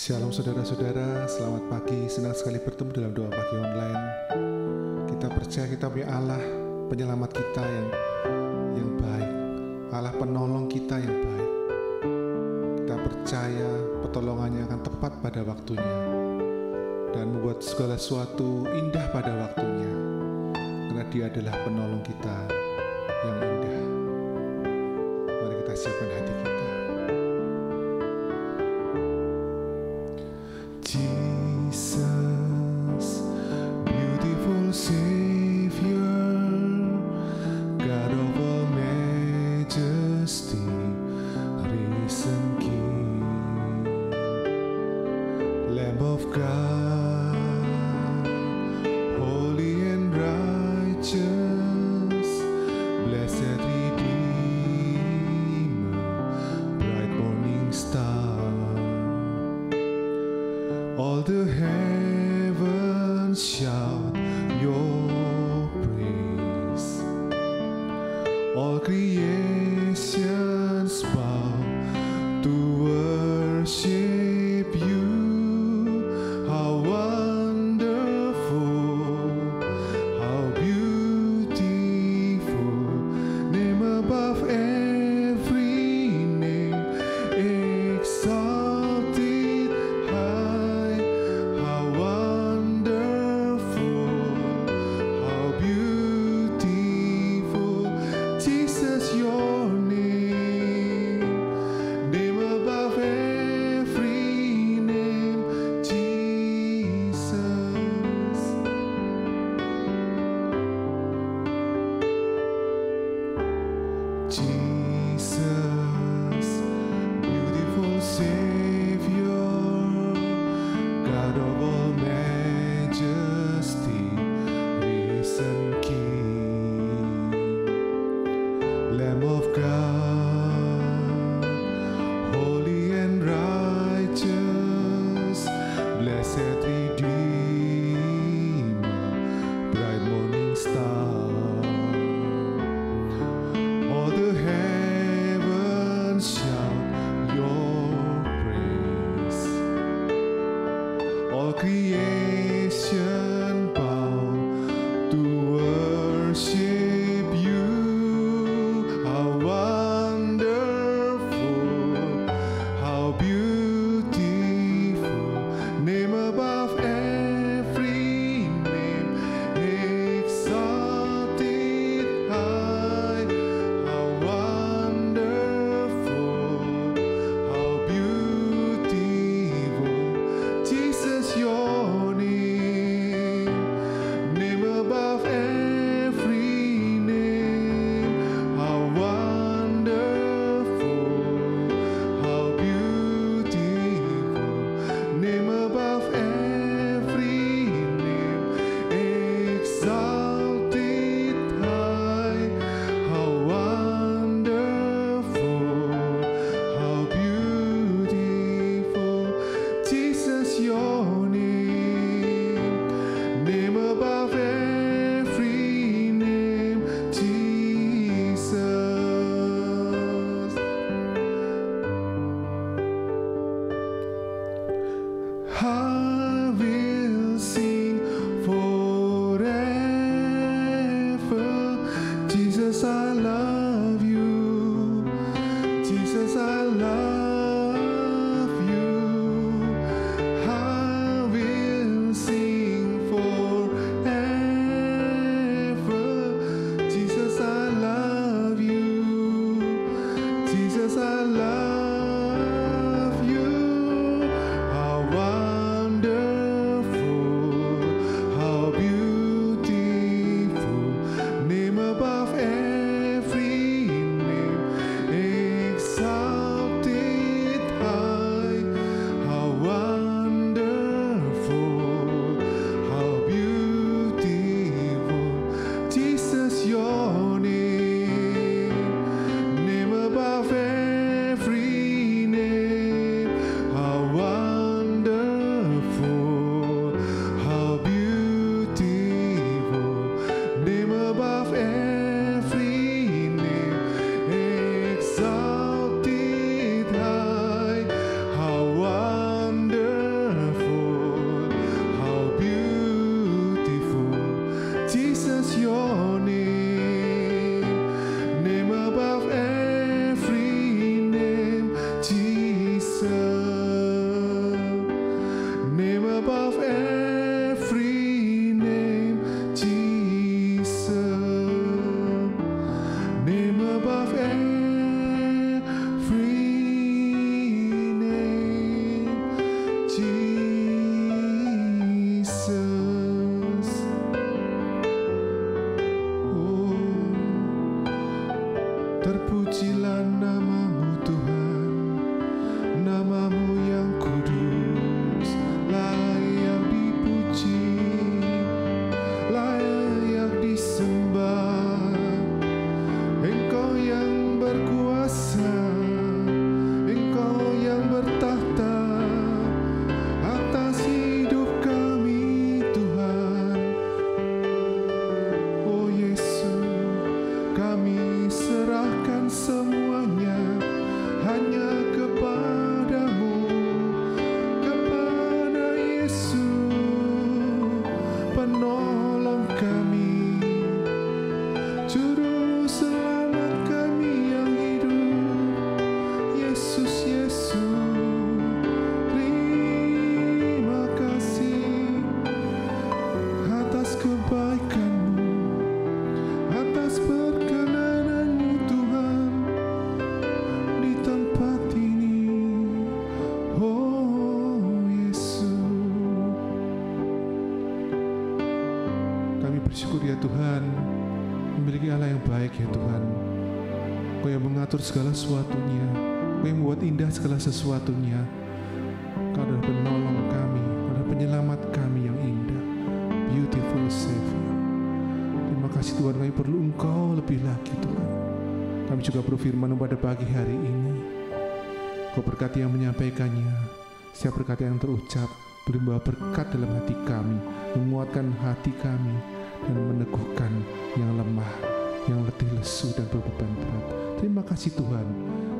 Shalom saudara-saudara, selamat pagi. Senang sekali bertemu dalam doa pagi online. Kita percaya kita punya Allah, penyelamat kita yang baik, Allah penolong kita yang baik. Kita percaya pertolongannya akan tepat pada waktunya dan membuat segala sesuatu indah pada waktunya, karena Dia adalah penolong kita yang indah. Mari kita siapkan hati kita. Jesus, beautiful Savior, God of all majesty, risen King, Lamb of God, holy and righteous, blessed Redeemer, bright morning star. All the heavens shout your praise. All creations bow to worship you. How wonderful, how beautiful, name above every name, exalted high. How wonderful, how beautiful, Jesus your name, name above every name, Jesus. Jesus, beautiful Savior, God of all majesty, risen King, Lamb of God, holy and righteous, blessed Redeemer, bright morning star. All the heavens shout your praise. All creation bow to worship you. How wonderful, how beautiful, name above every name, exalted high. How wonderful, how beautiful, Jesus your name, name above every name. How wonderful, how beautiful, name above every name, exalted high. How wonderful, how beautiful, Jesus your name, name above every name, Jesus. I will sing forever, Jesus I love you, Jesus I love you. I will sing forever, Jesus I love you, Jesus I love you. How wonderful, Syukur ya Tuhan, memiliki Allah yang baik ya Tuhan. Kau yang mengatur segala sesuatunya, Kau yang membuat indah segala sesuatunya. Kau adalah penolong kami, Kau adalah penyelamat kami yang indah. Beautiful Savior. Terima kasih Tuhan, kami perlu Engkau lebih lagi Tuhan. Kami juga berfirman pada pagi hari ini, Kau berkati yang menyampaikannya. Setiap berkat yang terucap boleh membawa berkat dalam hati kami, menguatkan hati kami, dan meneguhkan yang lemah, yang letih lesu dan berbeban berat. Terima kasih Tuhan.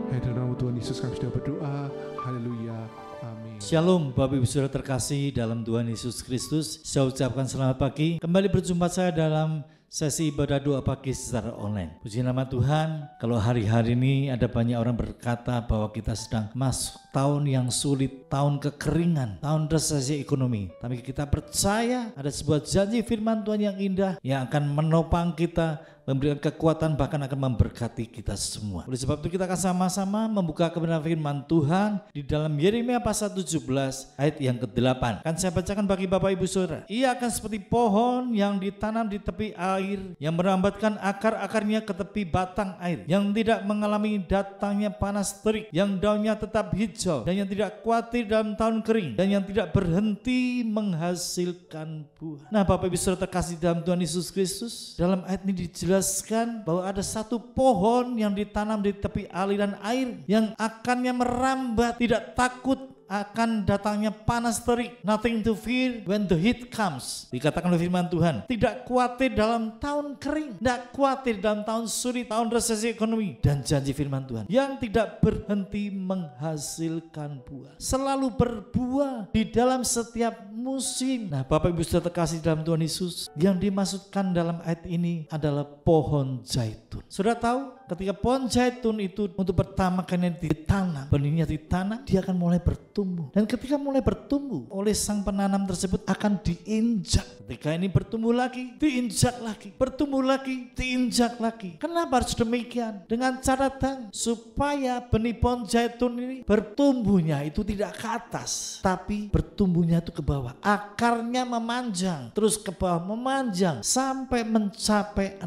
Hai dalam nama Tuhan Yesus kami sudah berdoa. Haleluya. Amin. Shalom Bapak Ibu Saudara terkasih dalam Tuhan Yesus Kristus. Saya ucapkan selamat pagi. Kembali berjumpa saya dalam sesi ibadah doa pagi secara online. Puji nama Tuhan, kalau hari-hari ini ada banyak orang berkata bahwa kita sedang masuk tahun yang sulit, tahun kekeringan, tahun resesi ekonomi. Tapi kita percaya ada sebuah janji firman Tuhan yang indah yang akan menopang kita, memberikan kekuatan, bahkan akan memberkati kita semua. Oleh sebab itu kita akan sama-sama membuka kebenaran firman Tuhan di dalam Yeremia pasal 17 ayat yang ke-8. Kan saya bacakan bagi Bapak Ibu Saudara. Ia akan seperti pohon yang ditanam di tepi air, yang merambatkan akar-akarnya ke tepi batang air, yang tidak mengalami datangnya panas terik, yang daunnya tetap hijau, dan yang tidak khawatir dalam tahun kering, dan yang tidak berhenti menghasilkan buah. Nah Bapak Ibu Saudara terkasih dalam Tuhan Yesus Kristus, dalam ayat ini dijelaskan bahwa ada satu pohon yang ditanam di tepi aliran air, yang akarnya merambat, tidak takut akan datangnya panas terik. Nothing to fear when the heat comes. Dikatakan oleh firman Tuhan, tidak khawatir dalam tahun kering, tidak khawatir dalam tahun sulit, tahun resesi ekonomi. Dan janji firman Tuhan yang tidak berhenti menghasilkan buah, selalu berbuah di dalam setiap musim. Nah Bapak Ibu Saudara terkasih dalam Tuhan Yesus, yang dimaksudkan dalam ayat ini adalah pohon zaitun. Saudara tahu ketika pohon zaitun itu untuk pertama kali ditanam, benihnya ditanam, dia akan mulai bertumbuh. Dan ketika mulai bertumbuh, oleh sang penanam tersebut akan diinjak. Ketika ini bertumbuh lagi, diinjak lagi, bertumbuh lagi, diinjak lagi. Kenapa harus demikian? Dengan catatan supaya benih pohon zaitun ini bertumbuhnya itu tidak ke atas, tapi bertumbuhnya itu ke bawah. Akarnya memanjang, terus ke bawah memanjang sampai mencapai 6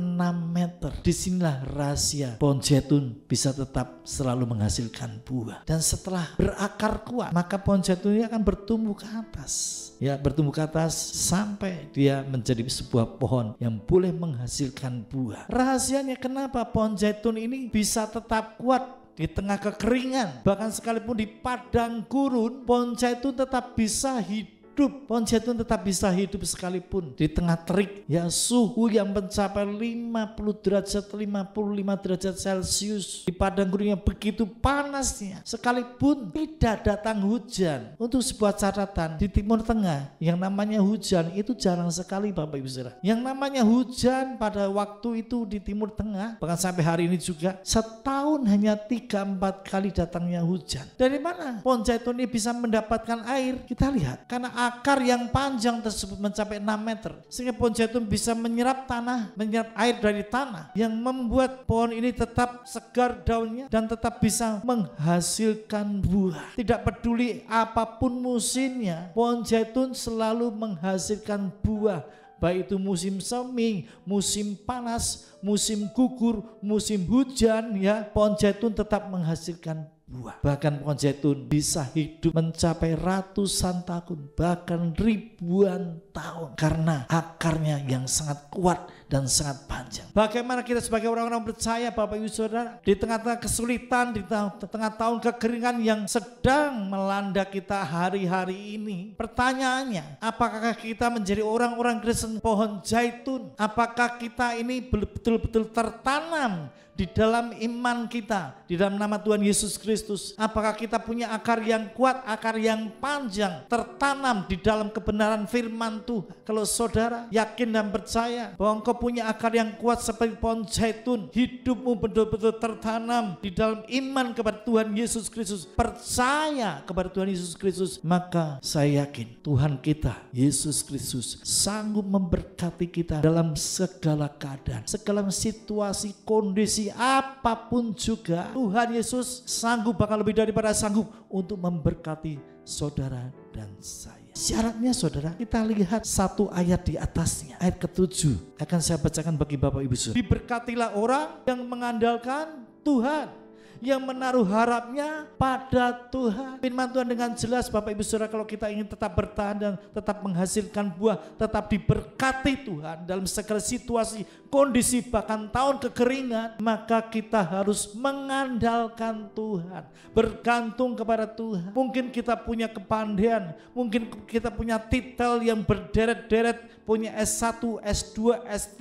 meter. Disinilah rahasia pohon zaitun bisa tetap selalu menghasilkan buah. Dan setelah berakar kuat, maka pohon zaitun ini akan bertumbuh ke atas. Ya, bertumbuh ke atas sampai dia menjadi sebuah pohon yang boleh menghasilkan buah. Rahasianya kenapa pohon zaitun ini bisa tetap kuat di tengah kekeringan, bahkan sekalipun di padang gurun, pohon zaitun tetap bisa hidup. Pohon zaitun tetap bisa hidup sekalipun di tengah terik, ya suhu yang mencapai 50 derajat, 55 derajat Celcius, di padang gurun yang begitu panasnya, sekalipun tidak datang hujan. Untuk sebuah catatan, di Timur Tengah yang namanya hujan itu jarang sekali Bapak Ibu Saudara. Yang namanya hujan pada waktu itu di Timur Tengah, bahkan sampai hari ini juga, setahun hanya 3-4 kali datangnya hujan. Dari mana pohon zaitun ini bisa mendapatkan air? Kita lihat, karena akar yang panjang tersebut mencapai 6 meter, sehingga pohon zaitun bisa menyerap tanah, menyerap air dari tanah, yang membuat pohon ini tetap segar daunnya dan tetap bisa menghasilkan buah. Tidak peduli apapun musimnya, pohon zaitun selalu menghasilkan buah. Baik itu musim semi, musim panas, musim gugur, musim hujan, ya, pohon zaitun tetap menghasilkan buah. Bahkan pohon zaitun bisa hidup mencapai ratusan tahun, bahkan ribuan tahun, karena akarnya yang sangat kuat dan sangat panjang. Bagaimana kita sebagai orang-orang percaya Bapak Ibu Saudara, di tengah-tengah kesulitan, di tengah tahun kekeringan yang sedang melanda kita hari-hari ini, pertanyaannya, apakah kita menjadi orang-orang Kristen pohon zaitun? Apakah kita ini betul-betul tertanam di dalam iman kita, di dalam nama Tuhan Yesus Kristus? Apakah kita punya akar yang kuat, akar yang panjang, tertanam di dalam kebenaran firman Tuhan? Kalau saudara yakin dan percaya bahwa engkau punya akar yang kuat seperti pohon zaitun, hidupmu betul-betul tertanam di dalam iman kepada Tuhan Yesus Kristus, percaya kepada Tuhan Yesus Kristus, maka saya yakin Tuhan kita, Yesus Kristus, sanggup memberkati kita dalam segala keadaan, segala situasi, kondisi apapun juga. Tuhan Yesus sanggup, bahkan lebih daripada sanggup untuk memberkati saudara dan saya. Syaratnya saudara, kita lihat satu ayat di atasnya, ayat ke-7 akan saya bacakan bagi Bapak Ibu Saudara. Diberkatilah orang yang mengandalkan Tuhan, yang menaruh harapnya pada Tuhan. Firman Tuhan dengan jelas Bapak Ibu Saudara, kalau kita ingin tetap bertahan dan tetap menghasilkan buah, tetap diberkati Tuhan dalam segala situasi, kondisi, bahkan tahun kekeringan, maka kita harus mengandalkan Tuhan, bergantung kepada Tuhan. Mungkin kita punya kepandaian, mungkin kita punya titel yang berderet-deret, punya S1, S2, S3,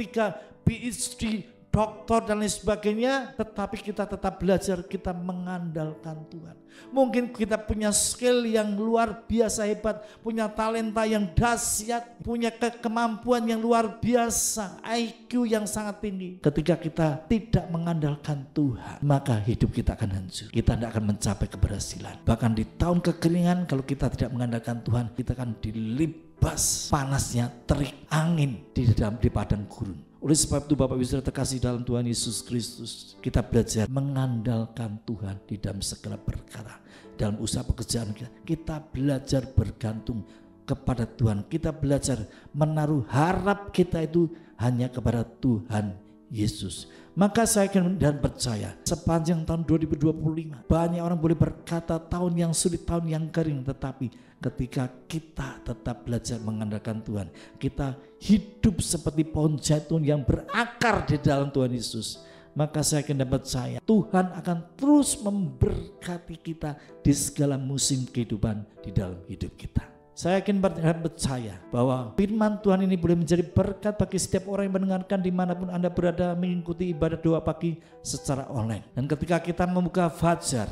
PhD, doktor dan lain sebagainya, tetapi kita tetap belajar, kita mengandalkan Tuhan. Mungkin kita punya skill yang luar biasa hebat, punya talenta yang dahsyat, punya kemampuan yang luar biasa, IQ yang sangat tinggi. Ketika kita tidak mengandalkan Tuhan, maka hidup kita akan hancur. Kita tidak akan mencapai keberhasilan. Bahkan di tahun kekeringan, kalau kita tidak mengandalkan Tuhan, kita akan dilibas panasnya terik angin di padang gurun. Oleh sebab itu Bapak Ibu Saudara terkasih dalam Tuhan Yesus Kristus, kita belajar mengandalkan Tuhan di dalam segala perkara. Dalam usaha pekerjaan kita belajar bergantung kepada Tuhan. Kita belajar menaruh harap kita itu hanya kepada Tuhan Yesus. Maka saya dan percaya sepanjang tahun 2025 banyak orang boleh berkata tahun yang sulit, tahun yang kering, tetapi ketika kita tetap belajar mengandalkan Tuhan, kita hidup seperti pohon zaitun yang berakar di dalam Tuhan Yesus, maka saya akan percaya Tuhan akan terus memberkati kita di segala musim kehidupan di dalam hidup kita. Saya yakin dan percaya bahwa firman Tuhan ini boleh menjadi berkat bagi setiap orang yang mendengarkan dimanapun Anda berada, mengikuti ibadah doa pagi secara online. Dan ketika kita membuka fajar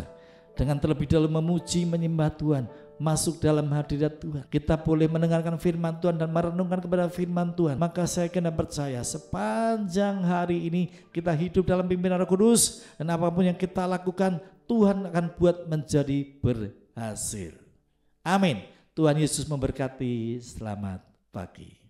dengan terlebih dahulu memuji menyembah Tuhan, masuk dalam hadirat Tuhan, kita boleh mendengarkan firman Tuhan dan merenungkan kepada firman Tuhan. Maka saya kena percaya sepanjang hari ini kita hidup dalam pimpinan Roh Kudus, dan apapun yang kita lakukan Tuhan akan buat menjadi berhasil. Amin. Tuhan Yesus memberkati. Selamat pagi.